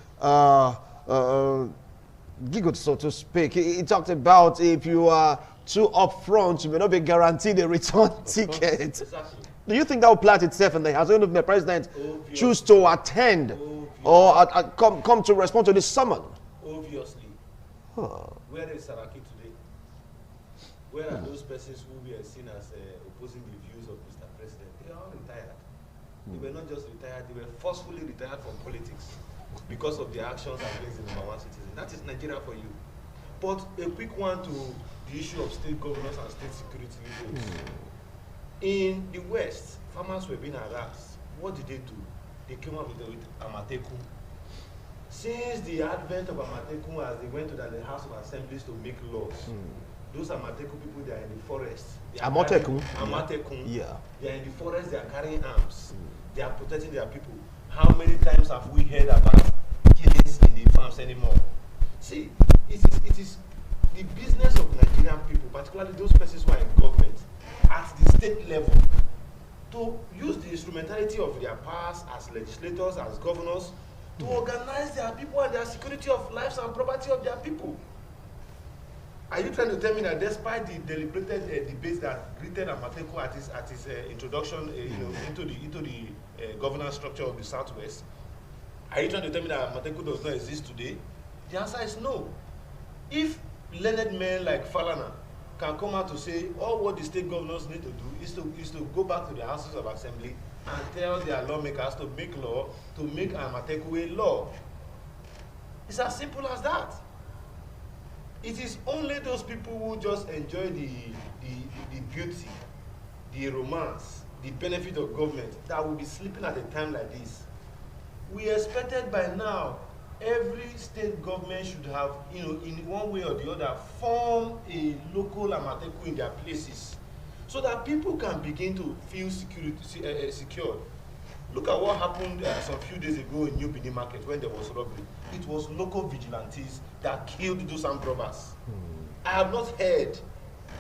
giggle, so to speak. He talked about if you are too upfront, you may not be guaranteed a return ticket. Exactly. Do you think that will play out itself in the House? Even if the president choose to attend or come to respond to this summon? Obviously. Where is Saraki today? Where are those persons who were seen as opposing the views of Mr. President? They are all retired. They were not just retired, they were forcefully retired from politics because of their actions against the #1 citizen. That is Nigeria for you. But a quick one to the issue of state governance and state security leaders. In the West, farmers were being harassed. What did they do? They came up with Amateku. Since the advent of Amateku, as they went to the House of Assemblies to make laws, those Amateku people, they are in the forest. Amateku? Yeah. They are in the forest, they are carrying arms. They are protecting their people. How many times have we heard about killings in the farms anymore? See, it is the business of Nigerian people, particularly those persons who are in government, at the state level, to use the instrumentality of their powers as legislators, as governors, to organize their people and their security of lives and property of their people. Are you trying to tell me that despite the deliberated debates that greeted Amateku at his introduction into the governance structure of the Southwest, are you trying to tell me that Amateku does not exist today? The answer is no. If learned men like Falana can come out to say all what the state governors need to do is to go back to the houses of assembly and tell their lawmakers to make law, to make Amateku a law. It's as simple as that. It is only those people who just enjoy the beauty, the romance, the benefit of government that will be sleeping at a time like this. We expected by now every state government should have, in one way or the other, form a local Amateku in their places so that people can begin to feel secured. Look at what happened some few days ago in New Benin Market when there was robbery. It was local vigilantes that killed those armed robbers. I have not heard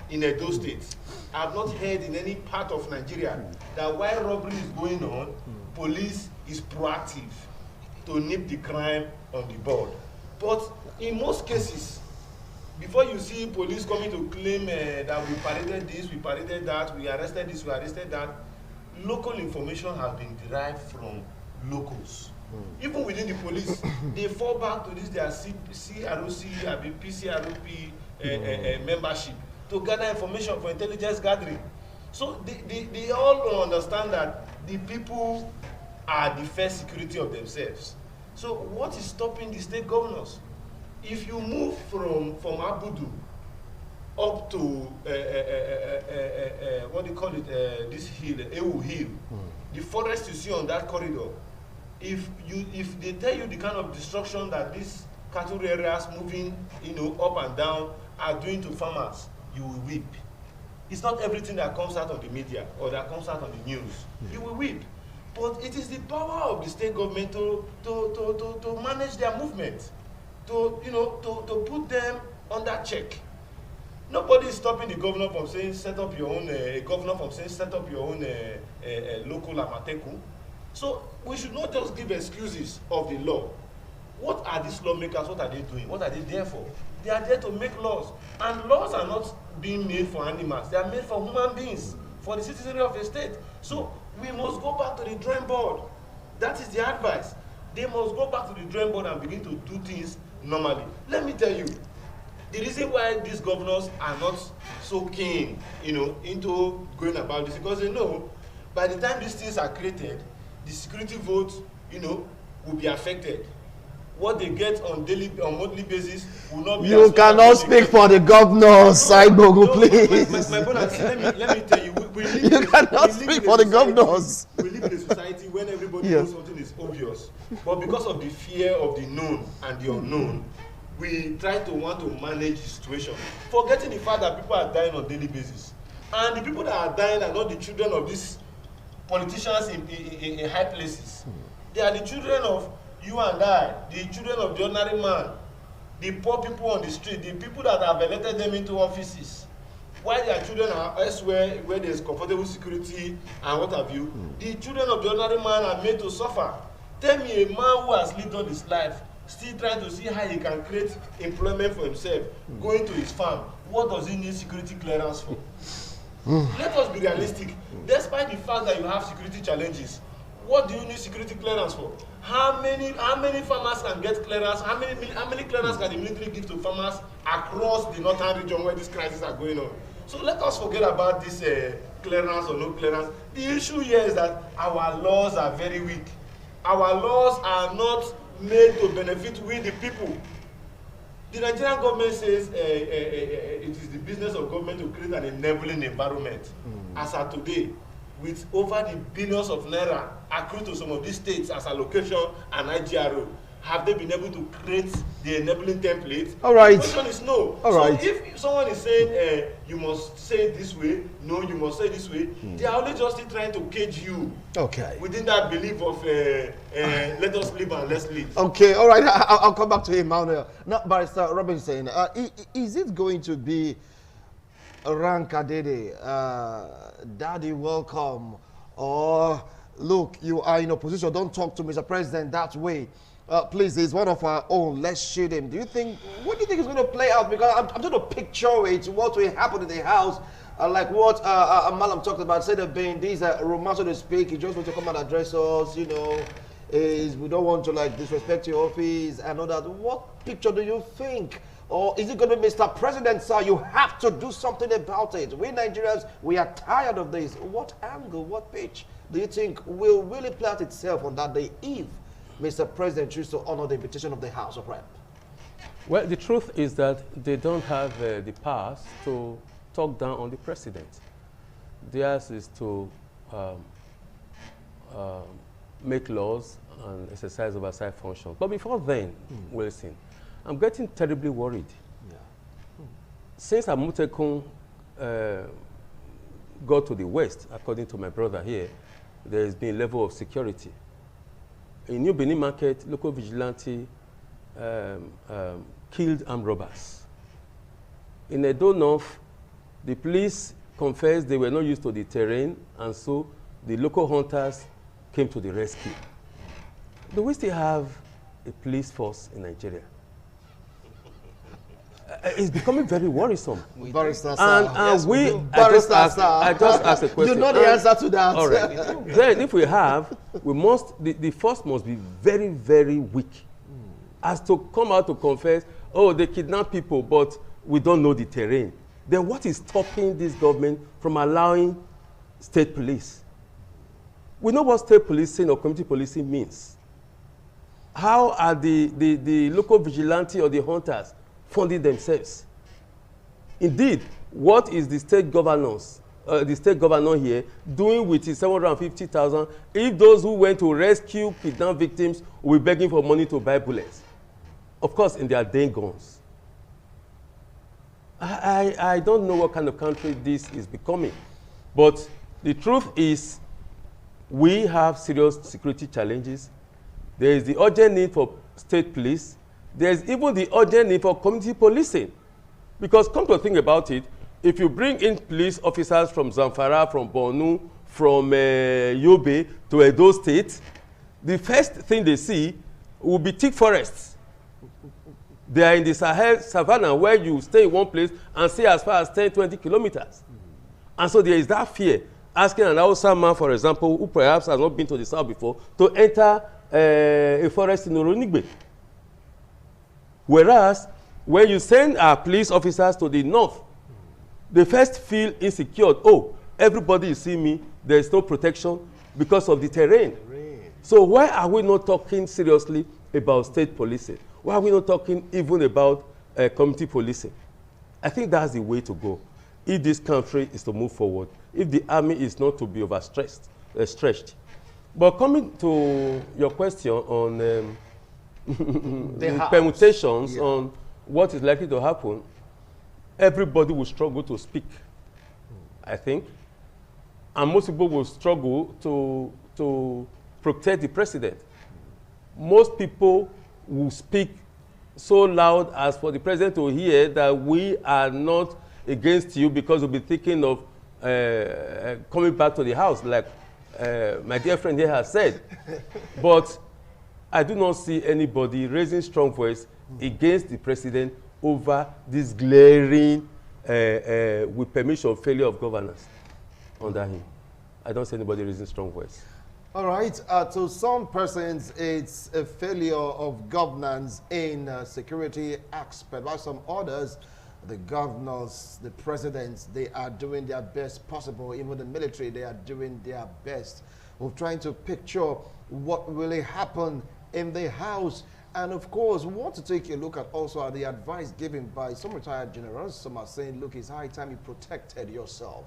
in Edo State, I have not heard in any part of Nigeria that while robbery is going on, police is proactive to nip the crime on the bud. But in most cases, before you see police coming to claim that we paraded this, we paraded that, we arrested this, we arrested that, local information has been derived from locals. Even within the police, they fall back to this their CROC, PCROP membership to gather information for intelligence gathering. So they all understand that the people are the first security of themselves. So what is stopping the state governors? If you move from Abudu up to what do you call it, this hill, Ewu Hill, the forest you see on that corridor, if they tell you the kind of destruction that these cattle areas moving up and down are doing to farmers, you will weep. It's not everything that comes out of the media or that comes out on the news. You will weep. But it is the power of the state government to manage their movement, to put them under check. Nobody is stopping the governor from saying set up your own local Amateku. So we should not just give excuses of the law. What are these lawmakers? What are they doing? What are they there for? They are there to make laws. And laws are not being made for animals. They are made for human beings, for the citizenry of a state. So we must go back to the drawing board. That is the advice. They must go back to the drawing board and begin to do things normally. Let me tell you, the reason why these governors are not so keen, into going about this, because they know by the time these things are created, the security vote, will be affected. What they get on monthly basis will not be. You cannot speak for the governors, Saibogu, please. My brother, let me tell you, you cannot speak for the governors. We live in a society when everybody knows something is obvious, but because of the fear of the known and the unknown, we try to want to manage the situation, forgetting the fact that people are dying on a daily basis, and the people that are dying are not the children of these politicians in high places. They are the children of you and I, the children of the ordinary man, the poor people on the street, the people that have elected them into offices. While their children are elsewhere where there is comfortable security and what have you, the children of the ordinary man are made to suffer. Tell me a man who has lived all his life, still trying to see how he can create employment for himself, going to his farm, what does he need security clearance for? Let us be realistic. Despite the fact that you have security challenges, what do you need security clearance for? How many farmers can get clearance? How many clearance can the military give to farmers across the northern region where these crises are going on? So let us forget about this clearance or no clearance. The issue here is that our laws are very weak. Our laws are not made to benefit we the people. The Nigerian government says it is the business of government to create an enabling environment. As of today, with over the billions of naira accrued to some of these states as allocation and IGRO, have they been able to create the enabling template? All right. The question is no. All right. So if someone is saying you must say it this way, no, you must say it this way, they are only just trying to cage you. Okay. Within that belief of let us live and let's live. Okay, all right. I'll come back to Emmanuel. Now, Barrister Robinson, is it going to be Rankadede, Daddy welcome, or look, you are in opposition. Don't talk to Mr. President that way. Please, he's one of our own. Let's shoot him. What do you think is going to play out? Because I'm trying to picture it, what will happen in the House. Like what Malam talked about, instead of being these romance, so to speak, he just wants to come and address us, we don't want to like disrespect your office and all that. What picture do you think? Or is it going to be Mr. President, sir, you have to do something about it? We Nigerians, we are tired of this. What angle, what pitch do you think will really play out itself on that day if Mr. President chooses to honor the invitation of the House of Rep? Well, the truth is that they don't have the powers to talk down on the president. Theirs is to make laws and exercise oversight functions. But before then, Wilson, I'm getting terribly worried. Yeah. Since Amutekun got to the west, according to my brother here, there has been a level of security. In New Benin Market, local vigilante killed armed robbers. In Edo North, the police confessed they were not used to the terrain, and so the local hunters came to the rescue. Do we still have a police force in Nigeria? It's becoming very worrisome. Barrister, And yes, we, Barrister, I just asked a question. You know the answer to that. All right. Then if we have, the force must be very, very weak. As to come out to confess, oh, they kidnap people, but we don't know the terrain. Then what is stopping this government from allowing state police? We know what state policing or community policing means. How are the local vigilante or the hunters funding themselves? Indeed, what is the state governor here doing with his 750,000 if those who went to rescue kidnapped victims will be begging for money to buy bullets? Of course, in their day guns. I don't know what kind of country this is becoming. But the truth is, we have serious security challenges. There is the urgent need for state police. There is even the urgent need for community policing. Because come to think about it, if you bring in police officers from Zamfara, from Borno, from Yobe to Edo State, the first thing they see will be thick forests. They are in the Sahel savannah where you stay in one place and see as far as 10, 20 kilometers. And so there is that fear. Asking an Hausa man, for example, who perhaps has not been to the south before, to enter a forest in Oronigbe. Whereas, when you send our police officers to the north, they first feel insecure. Oh, everybody is seeing me. There is no protection because of the terrain. So why are we not talking seriously about state policing? Why are we not talking even about community policing? I think that's the way to go. If this country is to move forward, if the army is not to be overstretched, stretched. But coming to your question on the permutations on what is likely to happen, everybody will struggle to speak, I think. And most people will struggle to protect the president. Most people will speak so loud as for the president to hear that we are not against you, because we'll be thinking of coming back to the house, like my dear friend here has said. But I do not see anybody raising strong voice against the president over this glaring, with permission, failure of governance under him. I don't see anybody raising strong voice. All right. To some persons, it's a failure of governance in security aspect. While some others, the governors, the presidents, they are doing their best possible. Even the military, they are doing their best. We're trying to picture what really happened in the House. And of course, we want to take a look at also the advice given by some retired generals. Some are saying, look, it's high time you protected yourself.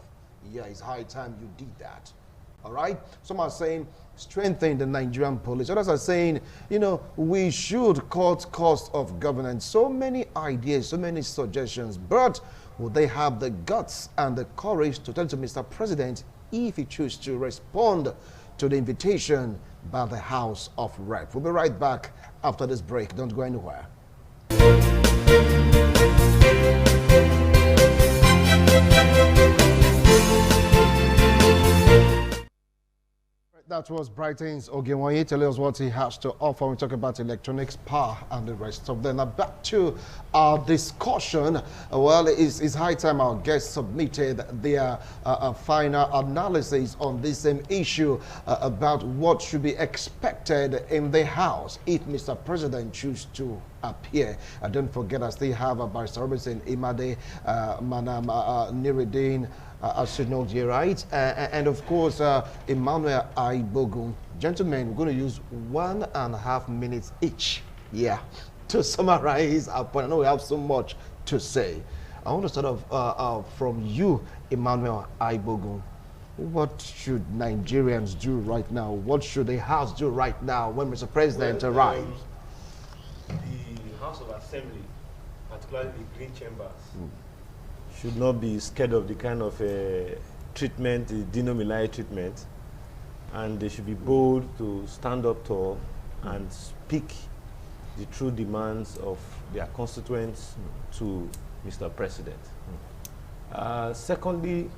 Yeah, it's high time you did that. All right? Some are saying strengthen the Nigerian police. Others are saying, you know, we should cut cost of governance. So many ideas, so many suggestions. But will they have the guts and the courage to tell to Mr. President if he chooses to respond to the invitation by the House of Rep? We'll be right back after this break. Don't go anywhere. That was Brighton's Ogenwaye telling us what he has to offer. We talk about electronics, power, and the rest of them. Now back to our discussion. Well, it's high time our guests submitted their final analysis on this same issue about what should be expected in the House if Mr. President chooses to appear. Don't forget, I still have Barrister Robinson, Imade, Manam Niridin, Asinogie, right? And of course, Emmanuel Aibogun. Gentlemen, we're going to use 1.5 minutes each, to summarize our point. I know we have so much to say. I want to start off from you, Emmanuel Aibogun. What should Nigerians do right now? What should the House do right now when Mr. President arrives? The House of Assembly, particularly the Green Chambers, should not be scared of the kind of treatment, the denominated treatment, and they should be bold to stand up tall and speak the true demands of their constituents to Mr. President. Secondly,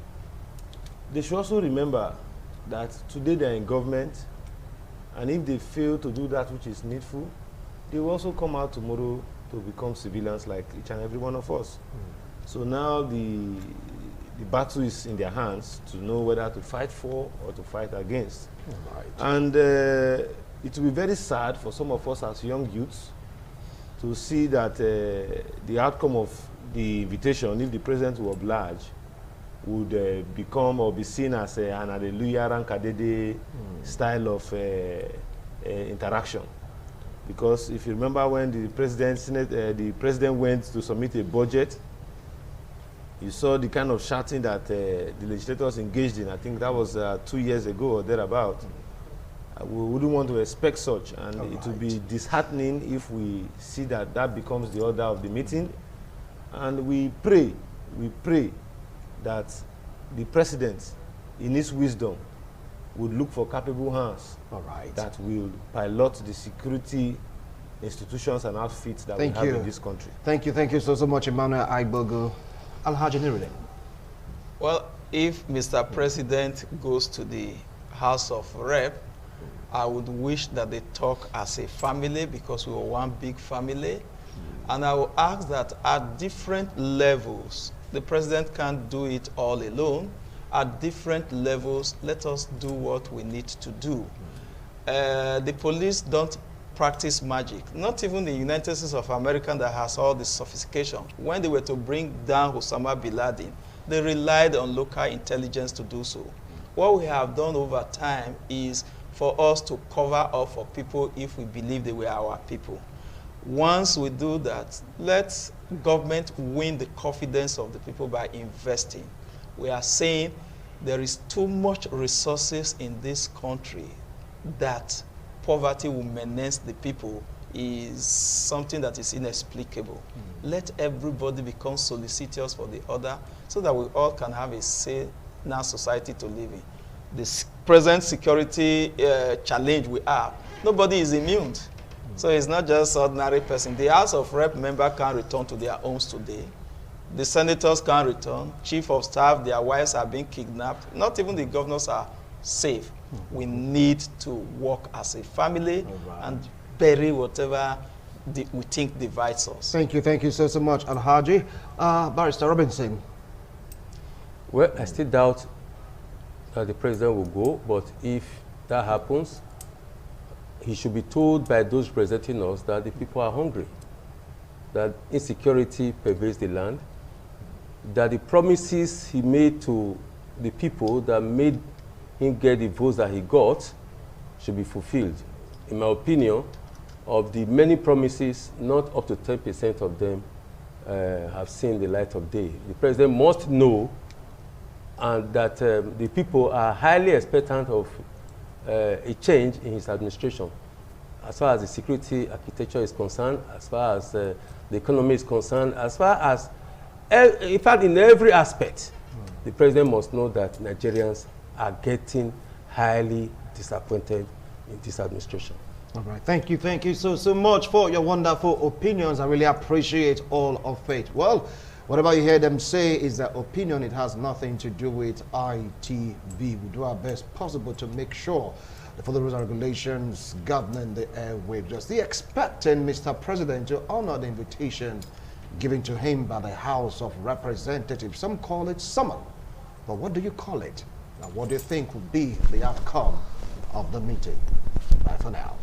they should also remember that today they are in government, and if they fail to do that which is needful, they will also come out tomorrow to become civilians like each and every one of us. So now the battle is in their hands to know whether to fight for or to fight against. Right. And it will be very sad for some of us as young youths to see that the outcome of the invitation, if the president will oblige, would become or be seen as an Hallelujah Rankadede style of interaction. Because if you remember when the president went to submit a budget, you saw the kind of shouting that the legislators engaged in. I think that was 2 years ago or thereabout. We wouldn't want to expect such, and it would be disheartening if we see that that becomes the order of the meeting. And we pray that the president, in his wisdom, would look for capable hands that will pilot the security institutions and outfits that we have in this country. Thank you so much, Emmanuel Aibogu. Alhaji Nirile. Well, if Mr. President goes to the House of Rep, I would wish that they talk as a family, because we are one big family. And I will ask that at different levels, the president can't do it all alone. At different levels, let us do what we need to do. The police don't practice magic. Not even the United States of America that has all this sophistication. When they were to bring down Osama bin Laden, they relied on local intelligence to do so. What we have done over time is for us to cover up for people if we believe they were our people. Once we do that, let government win the confidence of the people by investing. We are saying there is too much resources in this country that poverty will menace the people is something that is inexplicable. Let everybody become solicitous for the other so that we all can have a say in our society to live in. The present security challenge we have, nobody is immune. So it's not just ordinary person. The House of Rep member can return to their homes today. The senators can return. Chief of staff, their wives are being kidnapped. Not even the governors are safe. We need to work as a family and bury whatever we think divides us. Thank you so much, Alhaji. Barrister Robinson. Well, I still doubt that the president will go, but if that happens, he should be told by those representing us that the people are hungry, that insecurity pervades the land, that the promises he made to the people that made him get the votes that he got should be fulfilled. In my opinion, of the many promises, not up to 10% of them have seen the light of day. The president must know and that the people are highly expectant of a change in his administration. As far as the security architecture is concerned, as far as the economy is concerned, as far as, in fact, in every aspect, the president must know that Nigerians are getting highly disappointed in this administration. All right, thank you so much for your wonderful opinions. I really appreciate all of it. Well, Whatever you hear them say is their opinion. It has nothing to do with ITV. We do our best possible to make sure the further rules and regulations governing the airwaves. Just the expecting Mr. President to honor the invitation given to him by the House of Representatives. Some call it summon, but what do you call it? Now, what do you think would be the outcome of the meeting? Bye for now.